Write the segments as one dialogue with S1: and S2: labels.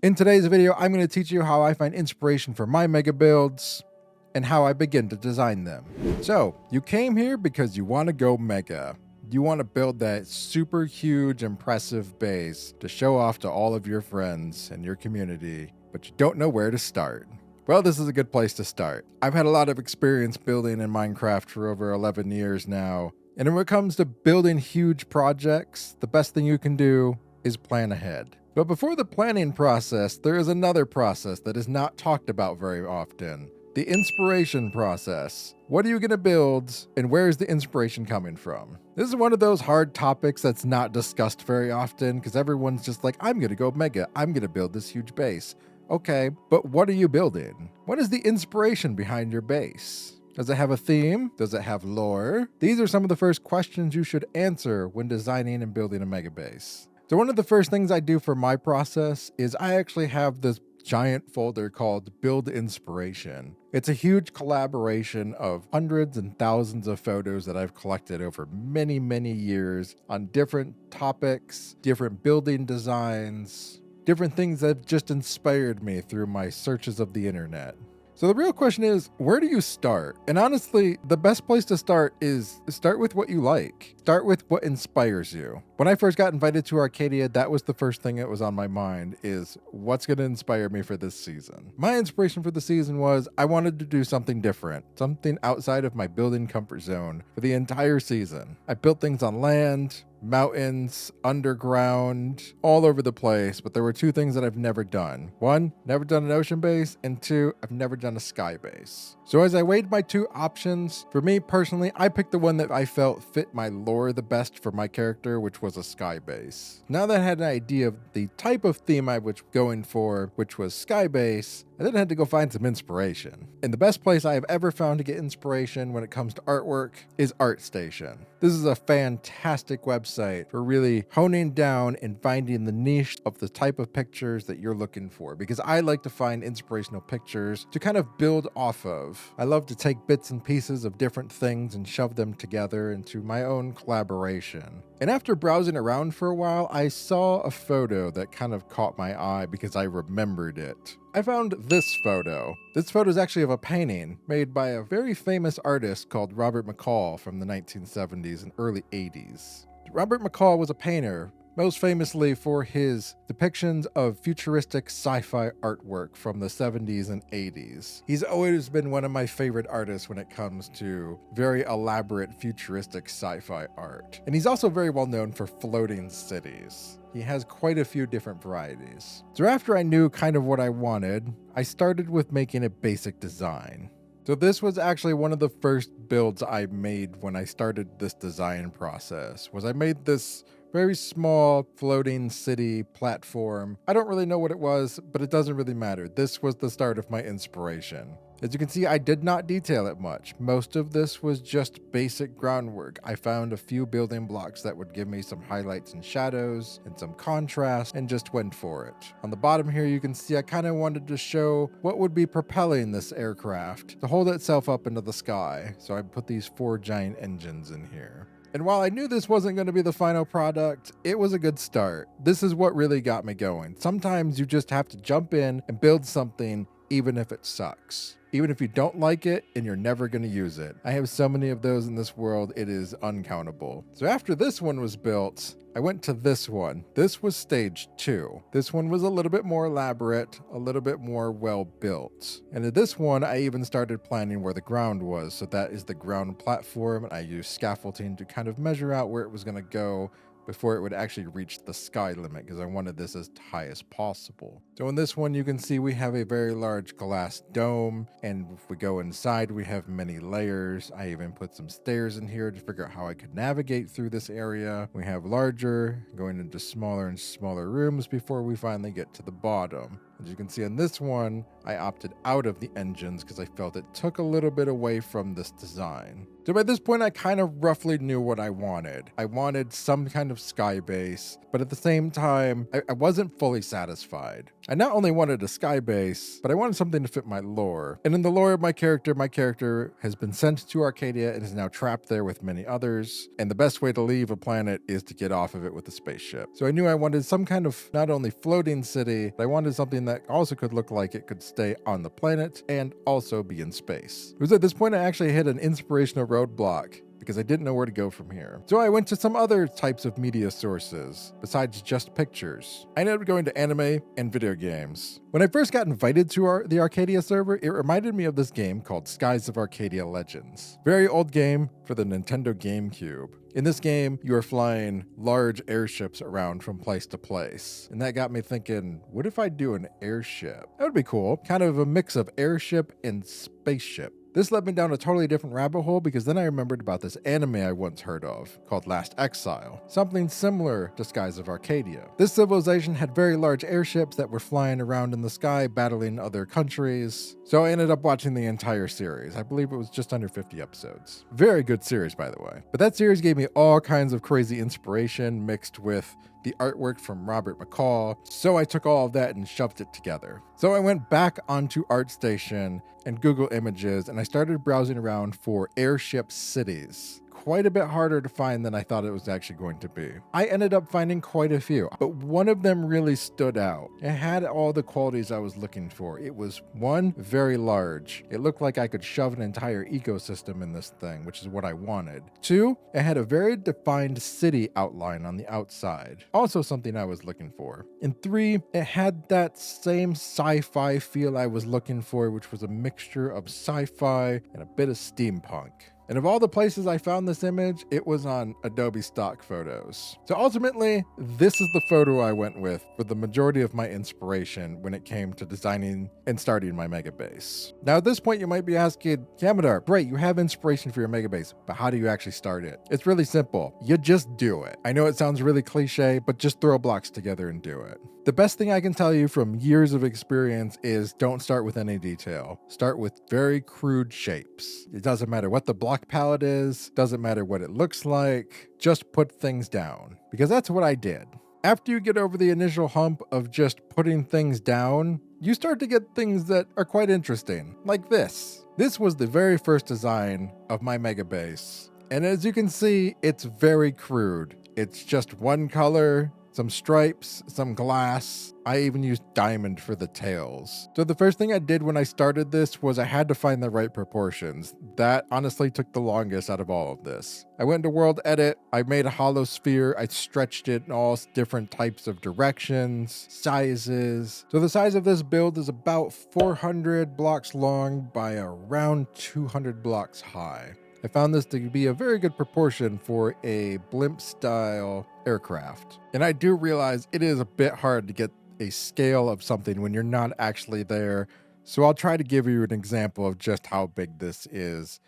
S1: In today's video, I'm going to teach you how I find inspiration for my mega builds and how I begin to design them. So, you came here because you want to go mega. You want to build that super huge, impressive base to show off to all of your friends and your community, but you don't know where to start. Well, this is a good place to start. I've had a lot of experience building in Minecraft for over 11 years now, and when it comes to building huge projects, the best thing you can do is plan ahead. But before the planning process, there is another process that is not talked about very often. The inspiration process. What are you going to build, and where is the inspiration coming from? This is one of those hard topics that's not discussed very often because everyone's just like, I'm going to go mega. I'm going to build this huge base. Okay, but what are you building? What is the inspiration behind your base? Does it have a theme? Does it have lore? These are some of the first questions you should answer when designing and building a mega base. So one of the first things I do for my process is I actually have this giant folder called Build Inspiration. It's a huge collaboration of hundreds and thousands of photos that I've collected over many, many years on different topics, different building designs, different things that have just inspired me through my searches of the internet. So the real question is, where do you start? And honestly, the best place to start is start with what you like. Start with what inspires you. When I first got invited to Arcadia, that was the first thing that was on my mind is what's going to inspire me for this season. My inspiration for the season was I wanted to do something different, something outside of my building comfort zone for the entire season. I built things on land, mountains, underground, all over the place, but there were two things that I've never done. One, never done an ocean base, and two, I've never done a sky base. So as I weighed my two options, for me personally, I picked the one that I felt fit my lore the best for my character, which was a sky base. Now that I had an idea of the type of theme I was going for, which was sky base, I then had to go find some inspiration. And the best place I have ever found to get inspiration when it comes to artwork is ArtStation. This is a fantastic website for really honing down and finding the niche of the type of pictures that you're looking for, because I like to find inspirational pictures to kind of build off of. I love to take bits and pieces of different things and shove them together into my own collaboration. And after browsing around for a while, I saw a photo that kind of caught my eye because I remembered it. I found this photo. This photo is actually of a painting made by a very famous artist called Robert McCall from the 1970s and early 80s. Robert McCall was a painter, most famously for his depictions of futuristic sci-fi artwork from the 70s and 80s. He's always been one of my favorite artists when it comes to very elaborate futuristic sci-fi art. And he's also very well known for floating cities. He has quite a few different varieties. So after I knew kind of what I wanted, I started with making a basic design. So this was actually one of the first builds I made when I started this design process, was I made this very small floating city platform. I don't really know what it was, but it doesn't really matter. This was the start of my inspiration. As you can see, I did not detail it much. Most of this was just basic groundwork. I found a few building blocks that would give me some highlights and shadows and some contrast and just went for it. On the bottom here, you can see I kind of wanted to show what would be propelling this aircraft to hold itself up into the sky. So I put these 4 giant engines in here. And while I knew this wasn't going to be the final product, it was a good start. This is what really got me going. Sometimes you just have to jump in and build something even if it sucks. Even if you don't like it and you're never going to use it. I have so many of those in this world, it is uncountable. So after this one was built, I went to this one. This was stage 2. This one was a little bit more elaborate, a little bit more well built. And in this one, I even started planning where the ground was. So that is the ground platform. I used scaffolding to kind of measure out where it was going to go before it would actually reach the sky limit, because I wanted this as high as possible. So in this one, you can see we have a very large glass dome, and if we go inside, we have many layers. I even put some stairs in here to figure out how I could navigate through this area. We have larger, going into smaller and smaller rooms before we finally get to the bottom. As you can see on this one, I opted out of the engines because I felt it took a little bit away from this design. So by this point, I kind of roughly knew what I wanted. I wanted some kind of sky base, but at the same time, I wasn't fully satisfied. I not only wanted a sky base, but I wanted something to fit my lore. And in the lore of my character has been sent to Arcadia and is now trapped there with many others. And the best way to leave a planet is to get off of it with a spaceship. So I knew I wanted some kind of not only floating city, but I wanted something that also could look like it could stay on the planet and also be in space. It was at this point I actually hit an inspirational roadblock, because I didn't know where to go from here. So I went to some other types of media sources besides just pictures. I ended up going to anime and video games. When I first got invited to the Arcadia server, it reminded me of this game called Skies of Arcadia Legends. Very old game for the Nintendo GameCube. In this game, you are flying large airships around from place to place. And that got me thinking, what if I do an airship? That would be cool. Kind of a mix of airship and spaceship. This led me down a totally different rabbit hole because then I remembered about this anime I once heard of called Last Exile, something similar to Skies of Arcadia. This civilization had very large airships that were flying around in the sky battling other countries, so I ended up watching the entire series. I believe it was just under 50 episodes. Very good series, by the way. But that series gave me all kinds of crazy inspiration mixed with the artwork from Robert McCall, so I took all of that and shoved it together. So I went back onto ArtStation and Google Images, and I started browsing around for airship cities. Quite a bit harder to find than I thought it was actually going to be. I ended up finding quite a few, but one of them really stood out. It had all the qualities I was looking for. It was, one, very large. It looked like I could shove an entire ecosystem in this thing, which is what I wanted. Two, it had a very defined city outline on the outside. Also something I was looking for. And three, it had that same sci-fi feel I was looking for, which was a mixture of sci-fi and a bit of steampunk. And of all the places I found this image, it was on Adobe Stock Photos. So ultimately, this is the photo I went with for the majority of my inspiration when it came to designing and starting my mega base. Now at this point, you might be asking, Kaimedar, great, you have inspiration for your mega base, but how do you actually start it? It's really simple. You just do it. I know it sounds really cliche, but just throw blocks together and do it. The best thing I can tell you from years of experience is don't start with any detail. Start with very crude shapes. It doesn't matter what the block palette is, doesn't matter what it looks like, just put things down. Because that's what I did. After you get over the initial hump of just putting things down, you start to get things that are quite interesting, like this. This was the very first design of my mega base. And as you can see, it's very crude. It's just one color, some stripes, some glass. I even used diamond for the tails. So the first thing I did when I started this was I had to find the right proportions. That honestly took the longest out of all of this. I went to World Edit, I made a hollow sphere, I stretched it in all different types of directions, sizes. So the size of this build is about 400 blocks long by around 200 blocks high. I found this to be a very good proportion for a blimp-style aircraft. And I do realize it is a bit hard to get a scale of something when you're not actually there, so I'll try to give you an example of just how big this is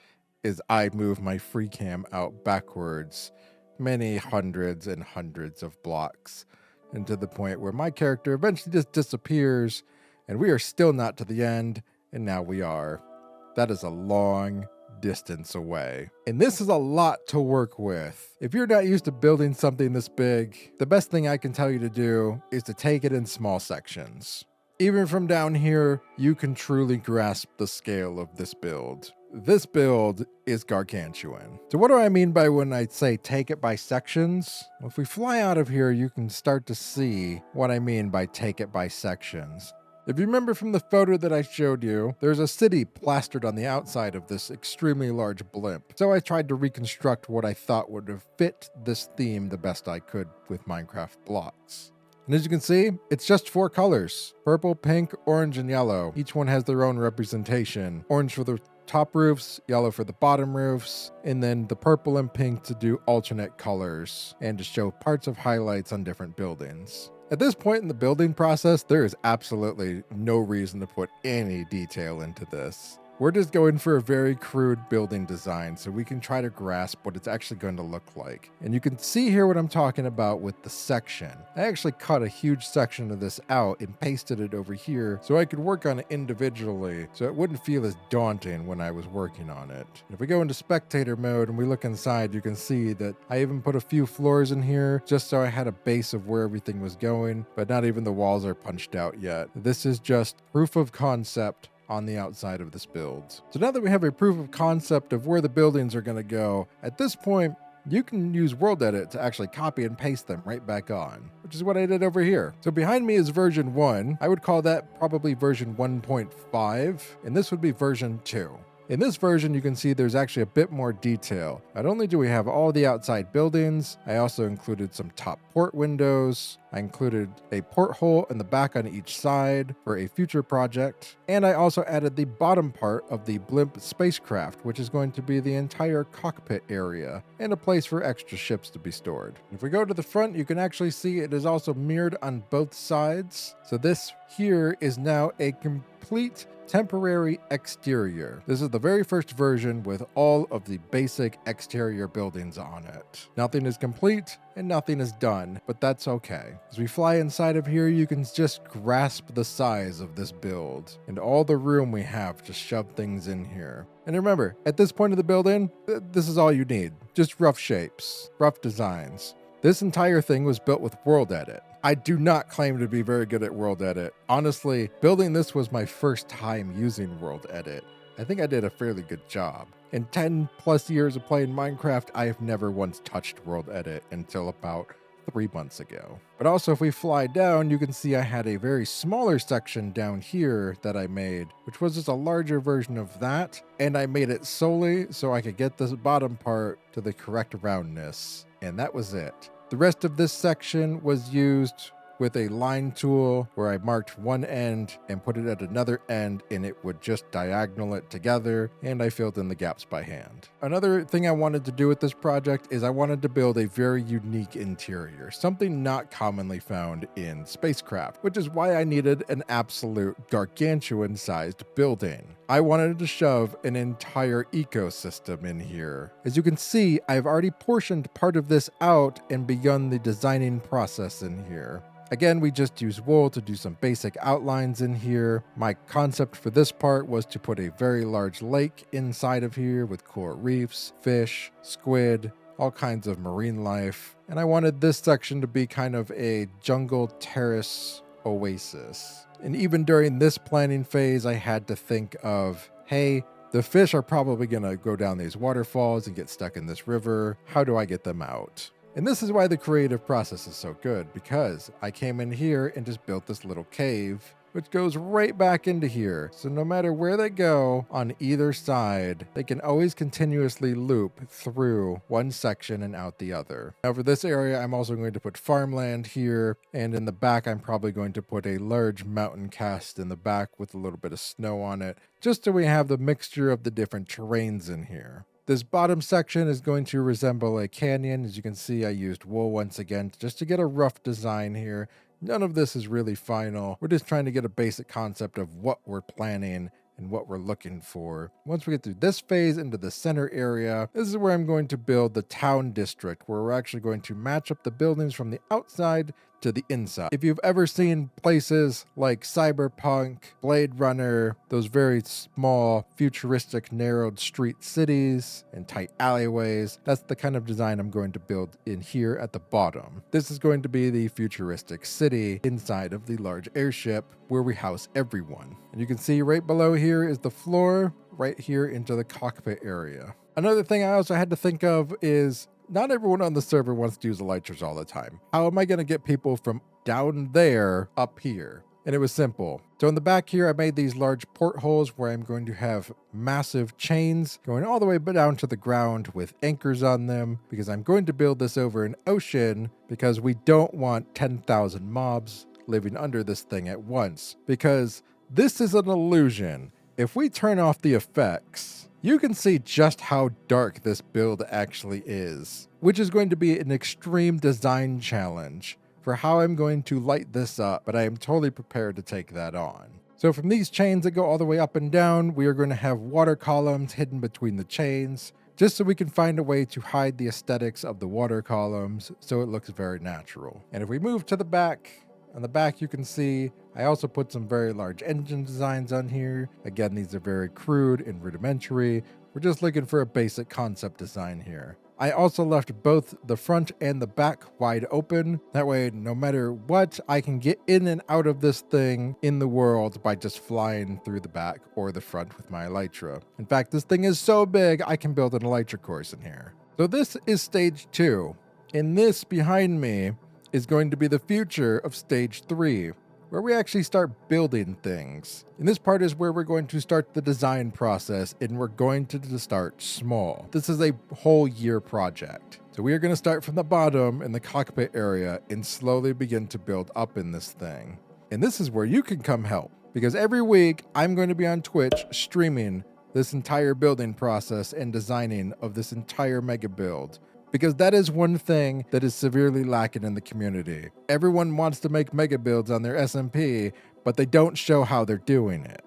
S1: I move my free cam out backwards many hundreds and hundreds of blocks, and to the point where my character eventually just disappears, and we are still not to the end, and now we are. That is a long distance away. And this is a lot to work with. If you're not used to building something this big, the best thing I can tell you to do is to take it in small sections. Even from down here, you can truly grasp the scale of this build. This build is gargantuan. So what do I mean by when I say take it by sections? Well, if we fly out of here, you can start to see what I mean by take it by sections. If you remember from the photo that I showed you, there's a city plastered on the outside of this extremely large blimp. So I tried to reconstruct what I thought would have fit this theme the best I could with Minecraft blocks. And as you can see, it's just 4 colors: purple, pink, orange, and yellow. Each one has their own representation. Orange for the top roofs, yellow for the bottom roofs, and then the purple and pink to do alternate colors and to show parts of highlights on different buildings. At this point in the building process, there is absolutely no reason to put any detail into this. We're just going for a very crude building design so we can try to grasp what it's actually going to look like. And you can see here what I'm talking about with the section. I actually cut a huge section of this out and pasted it over here so I could work on it individually so it wouldn't feel as daunting when I was working on it. If we go into spectator mode and we look inside, you can see that I even put a few floors in here just so I had a base of where everything was going, but not even the walls are punched out yet. This is just proof of concept on the outside of this build. So now that we have a proof of concept of where the buildings are going to go, at this point, you can use World Edit to actually copy and paste them right back on, which is what I did over here. So behind me is version 1. I would call that probably version 1.5, and this would be version 2. In this version, you can see there's actually a bit more detail. Not only do we have all the outside buildings, I also included some top port windows. I included a porthole in the back on each side for a future project. And I also added the bottom part of the blimp spacecraft, which is going to be the entire cockpit area and a place for extra ships to be stored. If we go to the front, you can actually see it is also mirrored on both sides. So this here is now a complete temporary exterior. This is the very first version with all of the basic exterior buildings on it. Nothing is complete and nothing is done, but that's okay. As we fly inside of here, you can just grasp the size of this build and all the room we have to shove things in here. And remember, at this point of the building, this is all you need. Just rough shapes, rough designs. This entire thing was built with World Edit. I do not claim to be very good at World Edit. Honestly, building this was my first time using World Edit. I think I did a fairly good job. In 10 plus years of playing Minecraft, I have never once touched World Edit until about 3 months ago. But also, if we fly down, you can see I had a very smaller section down here that I made, which was just a larger version of that, and I made it solely so I could get this bottom part to the correct roundness, and that was it. The rest of this section was used with a line tool where I marked one end and put it at another end, and it would just diagonal it together, and I filled in the gaps by hand. Another thing I wanted to do with this project is I wanted to build a very unique interior, something not commonly found in spacecraft, which is why I needed an absolute gargantuan sized building. I wanted to shove an entire ecosystem in here. As you can see, I've already portioned part of this out and begun the designing process in here. Again, we just use wool to do some basic outlines in here. My concept for this part was to put a very large lake inside of here with coral reefs, fish, squid, all kinds of marine life. And I wanted this section to be kind of a jungle terrace oasis. And even during this planning phase, I had to think of, hey, the fish are probably going to go down these waterfalls and get stuck in this river. How do I get them out? And this is why the creative process is so good, because I came in here and just built this little cave, which goes right back into here. So no matter where they go on either side, they can always continuously loop through one section and out the other. Now for this area, I'm also going to put farmland here, and in the back, I'm probably going to put a large mountain cast in the back with a little bit of snow on it, just so we have the mixture of the different terrains in here. This bottom section is going to resemble a canyon. As you can see, I used wool once again just to get a rough design here. None of this is really final. We're just trying to get a basic concept of what we're planning and what we're looking for. Once we get through this phase into the center area, this is where I'm going to build the town district, where we're actually going to match up the buildings from the outside to the inside. If you've ever seen places like Cyberpunk, Blade Runner, those very small, futuristic, narrowed street cities and tight alleyways, that's the kind of design I'm going to build in here at the bottom. This is going to be the futuristic city inside of the large airship where we house everyone. And you can see right below here is the floor, right here into the cockpit area. Another thing I also had to think of is not everyone on the server wants to use elytras all the time. How am I going to get people from down there up here? And it was simple. So in the back here, I made these large portholes where I'm going to have massive chains going all the way down to the ground with anchors on them, because I'm going to build this over an ocean because we don't want 10,000 mobs living under this thing at once, because this is an illusion. If we turn off the effects, you can see just how dark this build actually is, which is going to be an extreme design challenge for how I'm going to light this up, but I am totally prepared to take that on. So from these chains that go all the way up and down, we are going to have water columns hidden between the chains, just so we can find a way to hide the aesthetics of the water columns so it looks very natural. And if we move to the back, on the back you can see I also put some very large engine designs on here. Again, these are very crude and rudimentary. We're just looking for a basic concept design here. I also left both the front and the back wide open. That way, no matter what, I can get in and out of this thing in the world by just flying through the back or the front with my Elytra. In fact, this thing is so big, I can build an Elytra course in here. So this is stage 2. And this behind me is going to be the future of stage 3, where we actually start building things. And this part is where we're going to start the design process, and we're going to start small. This is a whole year project. So we are going to start from the bottom in the cockpit area and slowly begin to build up in this thing. And this is where you can come help, because every week I'm going to be on Twitch streaming this entire building process and designing of this entire mega build. Because that is one thing that is severely lacking in the community. Everyone wants to make mega builds on their SMP, but they don't show how they're doing it.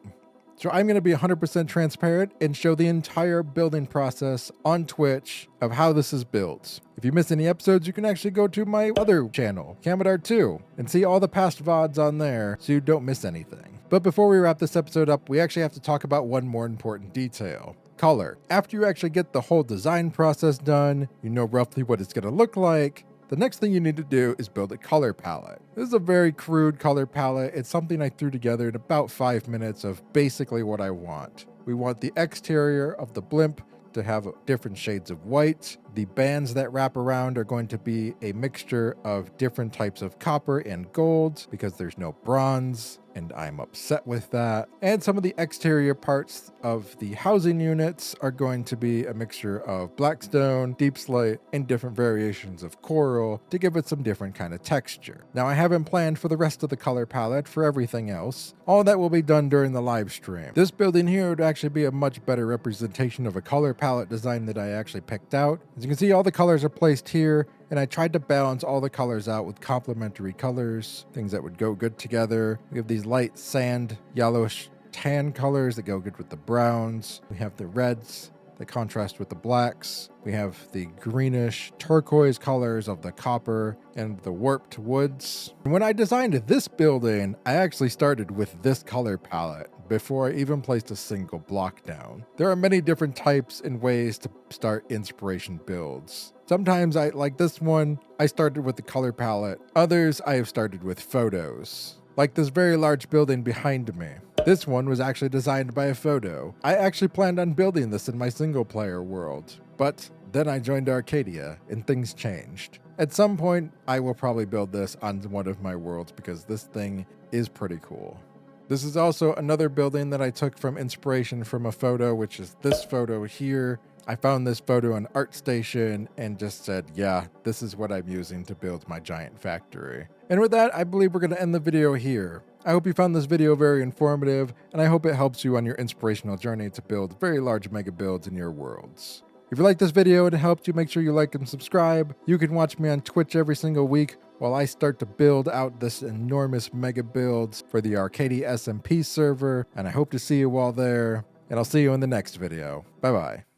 S1: So I'm going to be 100% transparent and show the entire building process on Twitch of how this is built. If you miss any episodes, you can actually go to my other channel, Kaimedar 2, and see all the past VODs on there so you don't miss anything. But before we wrap this episode up, we actually have to talk about one more important detail. Color. After you actually get the whole design process done, you know roughly what it's going to look like, the next thing you need to do is build a color palette. This is a very crude color palette. It's something I threw together in about 5 minutes of basically what I want. We want the exterior of the blimp to have different shades of white. The bands that wrap around are going to be a mixture of different types of copper and gold because there's no bronze, and I'm upset with that. And some of the exterior parts of the housing units are going to be a mixture of blackstone, deep slate, and different variations of coral to give it some different kind of texture. Now, I haven't planned for the rest of the color palette for everything else. All that will be done during the live stream. This building here would actually be a much better representation of a color palette design that I actually picked out. As you can see, all the colors are placed here, and I tried to balance all the colors out with complementary colors, things that would go good together. We have these light sand, yellowish tan colors that go good with the browns. We have the reds that contrast with the blacks. We have the greenish turquoise colors of the copper and the warped woods. And when I designed this building, I actually started with this color palette before I even placed a single block down. There are many different types and ways to start inspiration builds. Sometimes like this one, I started with the color palette. Others, I have started with photos. Like this very large building behind me. This one was actually designed by a photo. I actually planned on building this in my single player world, but then I joined Arcadia and things changed. At some point, I will probably build this on one of my worlds because this thing is pretty cool. This is also another building that I took from inspiration from a photo, which is this photo here. I found this photo on ArtStation and just said, yeah, this is what I'm using to build my giant factory. And with that, I believe we're going to end the video here. I hope you found this video very informative, and I hope it helps you on your inspirational journey to build very large mega builds in your worlds. If you like this video and it helped you, make sure you like and subscribe. You can watch me on Twitch every single week while I start to build out this enormous mega builds for the Arcadia SMP server, and I hope to see you all there, and I'll see you in the next video. Bye-bye.